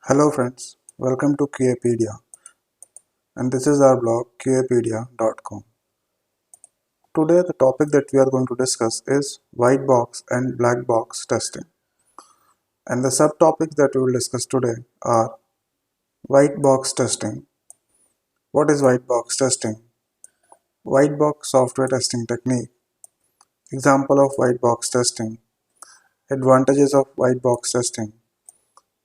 Hello friends, welcome to QApedia, and this is our blog qapedia.com. Today the topic that we are going to discuss is white box and black box testing, and the subtopics that we will discuss today are white box testing. What is white box testing? White box software testing technique. Example of white box testing. Advantages of white box testing.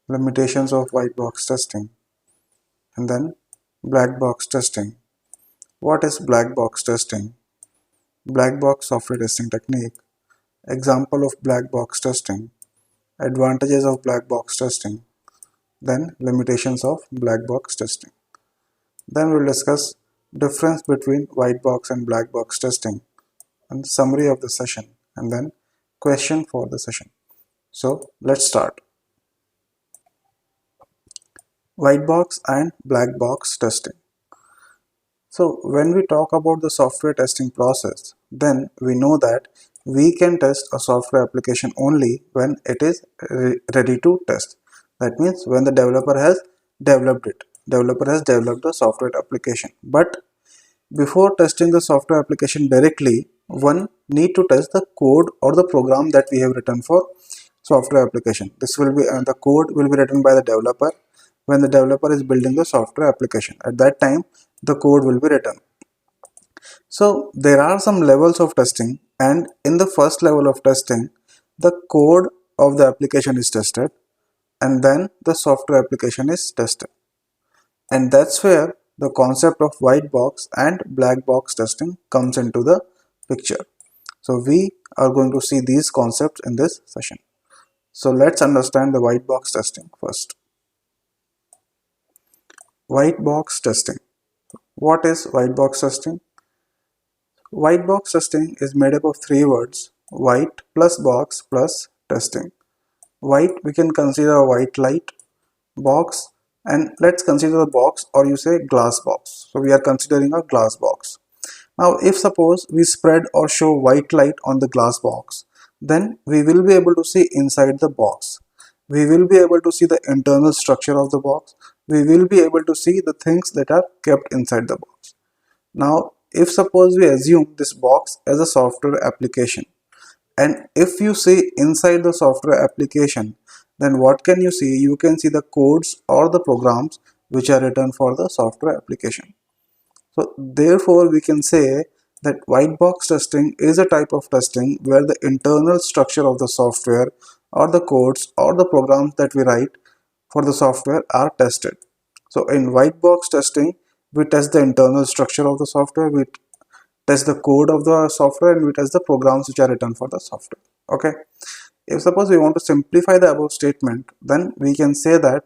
Limitations of white box testing. And then black box testing. What is black box testing? Black box software testing technique. Example of black box testing. Advantages of black box testing. Then limitations of black box testing. Then we'll discuss difference between white box and black box testing and summary of the session, and then question for the session. So let's start. White box and black box testing. So when we talk about the software testing process, then we know that we can test a software application only when it is ready to test. That means when the developer has developed it. Developer has developed the software application. But before testing the software application directly, one need to test the code or the program that we have written for software application. This will be the code will be written by the developer when the developer is building the software application. At that time, the code will be written. So there are some levels of testing, and in the first level of testing, the code of the application is tested, and then the software application is tested. And that's where the concept of white box and black box testing comes into the picture. So we are going to see these concepts in this session. So let's understand the white box testing first. White box testing. What is white box testing? White box testing is made up of three words: white plus box plus testing. White, we can consider a white light. Box, and let's consider the box, or you say glass box. So we are considering a glass box. Now if suppose we spread or show white light on the glass box, then we will be able to see inside the box. We will be able to see the internal structure of the box. We will be able to see the things that are kept inside the box. Now if suppose we assume this box as a software application, and if you see inside the software application, then what can you see? You can see the codes or the programs which are written for the software application. So therefore we can say that white box testing is a type of testing where the internal structure of the software or the codes or the programs that we write for the software are tested. So in white box testing, we test the internal structure of the software, we test the code of the software, and we test the programs which are written for the software. Okay. If suppose we want to simplify the above statement, then we can say that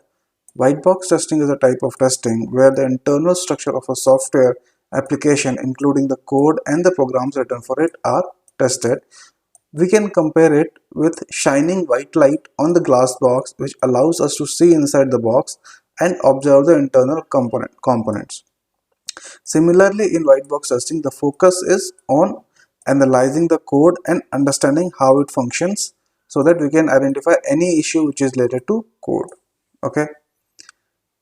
white box testing is a type of testing where the internal structure of a software application, including the code and the programs written for it, are tested. We can compare it with shining white light on the glass box, which allows us to see inside the box and observe the internal components. Similarly, in white box testing, the focus is on analyzing the code and understanding how it functions so that we can identify any issue which is related to code. Okay.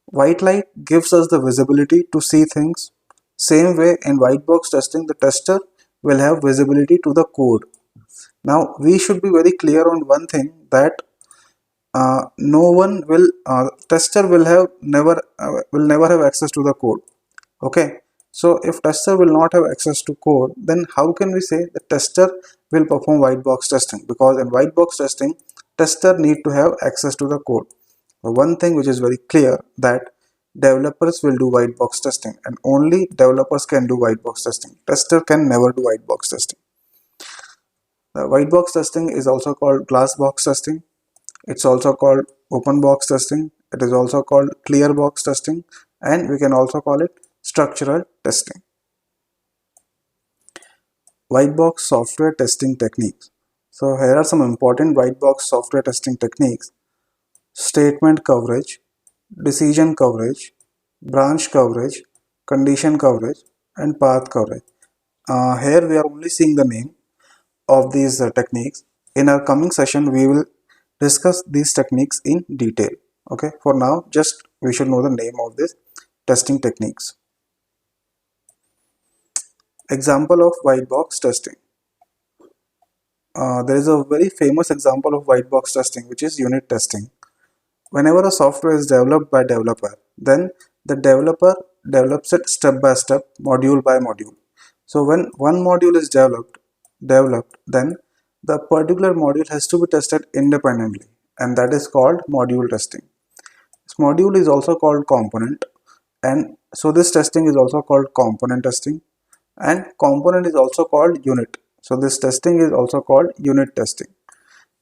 White light gives us the visibility to see things. Same way in white box testing, the tester will have visibility to the code. Now we should be very clear on one thing, that no one will tester will never have access to the code. Okay, so if tester will not have access to code, then how can we say the tester will perform white box testing? Because in white box testing, tester need to have access to the code. One thing which is very clear, that developers will do white box testing, and only developers can do white box testing. Tester can never do white box testing. The white box testing is also called glass box testing. It's also called open box testing. It is also called clear box testing, and we can also call it structural testing. White box software testing techniques. So here are some important white box software testing techniques: statement coverage, decision coverage, branch coverage, condition coverage, and path coverage. Here we are only seeing the name of these techniques. In our coming session, we will discuss these techniques in detail. Okay, for now just we should know the name of this testing techniques. Example of white box testing. There is a very famous example of white box testing, which is unit testing. Whenever a software is developed by developer, then the developer develops it step by step, module by module. So when one module is developed, then the particular module has to be tested independently, and that is called module testing. This module is also called component, and so this testing is also called component testing, and component is also called unit. So this testing is also called unit testing,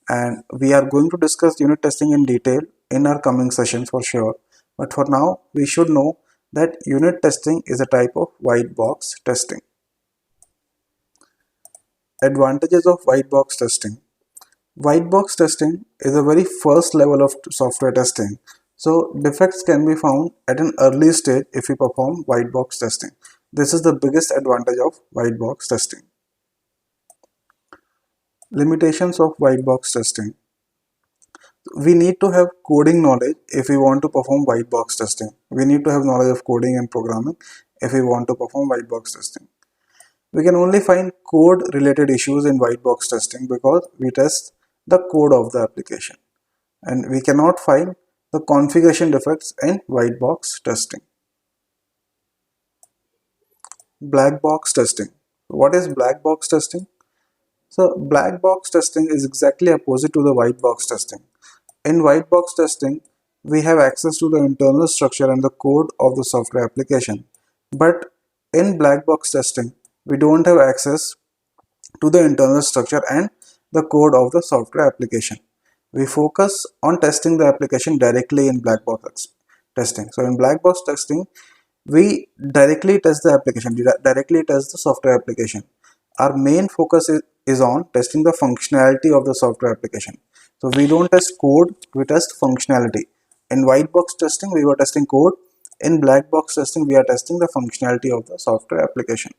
and we are going to discuss unit testing in detail in our coming sessions for sure. But for now, we should know that unit testing is a type of white box testing. Advantages of white box testing. White box testing is a very first level of software testing. So defects can be found at an early stage if we perform white box testing. This is the biggest advantage of white box testing. Limitations of white box testing. We need to have coding knowledge if we want to perform white box testing. We need to have knowledge of coding and programming if we want to perform white box testing. We can only find code related issues in white box testing because we test the code of the application, and we cannot find the configuration defects in white box testing. Black box testing. What is black box testing? So black box testing is exactly opposite to the white box testing. In white box testing, we have access to the internal structure and the code of the software application. But in black box testing, we don't have access to the internal structure and the code of the software application. We focus on testing the application directly in black box testing. So in black box testing, we directly test the application, directly test the software application. Our main focus is on testing the functionality of the software application. So we don't test code, we test functionality. In white box testing, we were testing code. In black box testing, we are testing the functionality of the software application.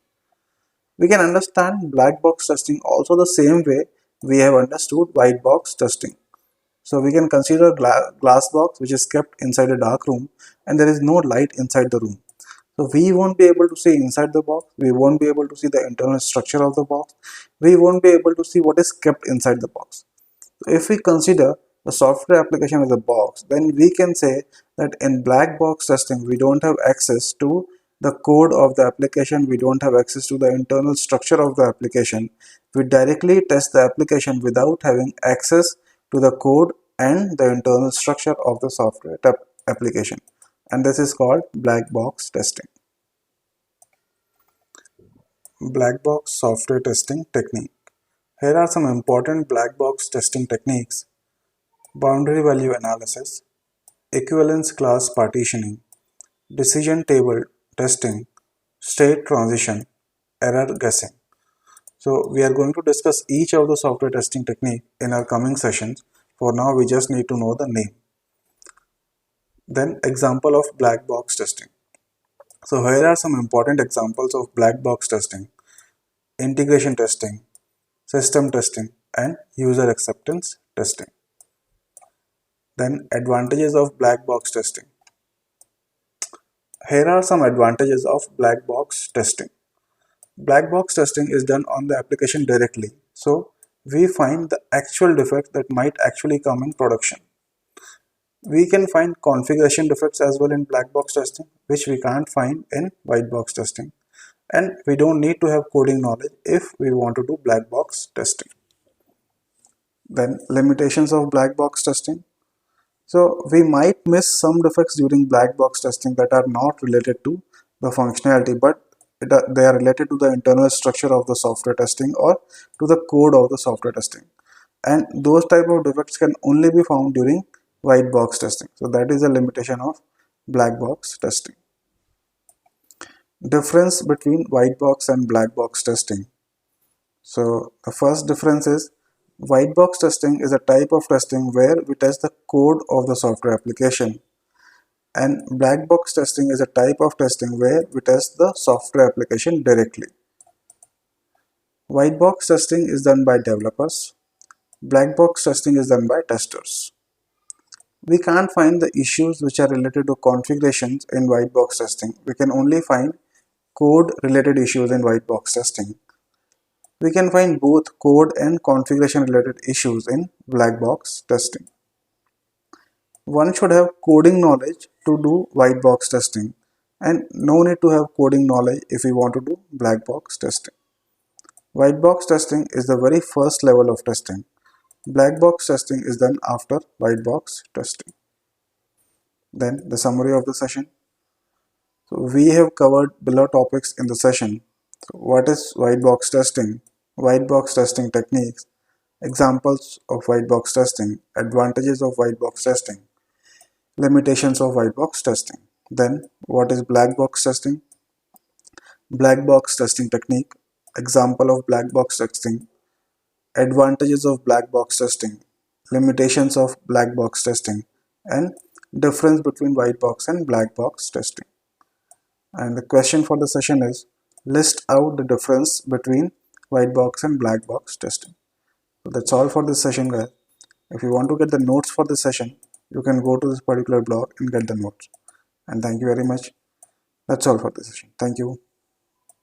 We can understand black box testing also the same way we have understood white box testing. So we can consider glass box which is kept inside a dark room and there is no light inside the room. So we won't be able to see inside the box, we won't be able to see the internal structure of the box, we won't be able to see what is kept inside the box. So if we consider the software application as a box, then we can say that in black box testing we don't have access to the code of the application, we don't have access to the internal structure of the application. We directly test the application without having access to the code and the internal structure of the software application, and this is called black box testing. Black box software testing technique. Here are some important black box testing techniques: boundary value analysis, equivalence class partitioning, decision table testing, state transition, error guessing. So we are going to discuss each of the software testing technique in our coming sessions. For now, we just need to know the name. Then example of black box testing. So here are some important examples of black box testing: integration testing, system testing, and user acceptance testing. Then advantages of black box testing. Here are some advantages of black box testing. Black box testing is done on the application directly. So we find the actual defects that might actually come in production. We can find configuration defects as well in black box testing, which we can't find in white box testing. And we don't need to have coding knowledge if we want to do black box testing. Then limitations of black box testing. So we might miss some defects during black box testing that are not related to the functionality, but they are related to the internal structure of the software testing or to the code of the software testing. And those type of defects can only be found during white box testing. So that is a limitation of black box testing. Difference between white box and black box testing. So the first difference is white box testing is a type of testing where we test the code of the software application, and black box testing is a type of testing where we test the software application directly. White box testing is done by developers. Black box testing is done by testers. We can't find the issues which are related to configurations in white box testing. We can only find code related issues in white box testing. We can find both code and configuration related issues in black box testing. One should have coding knowledge to do white box testing, and no need to have coding knowledge if we want to do black box testing. White box testing is the very first level of testing. Black box testing is done after white box testing. Then the summary of the session. So we have covered below topics in the session. So what is white box testing? White box testing techniques, examples of white box testing, advantages of white box testing, limitations of white box testing. Then what is black box testing? Black box testing technique, example of black box testing, advantages of black box testing, limitations of black box testing, and difference between white box and black box testing. And the question for the session is, list out the difference between white box and black box testing. So that's all for this session, guys. If you want to get the notes for this session, you can go to this particular blog and get the notes. And thank you very much. That's all for this session. Thank you.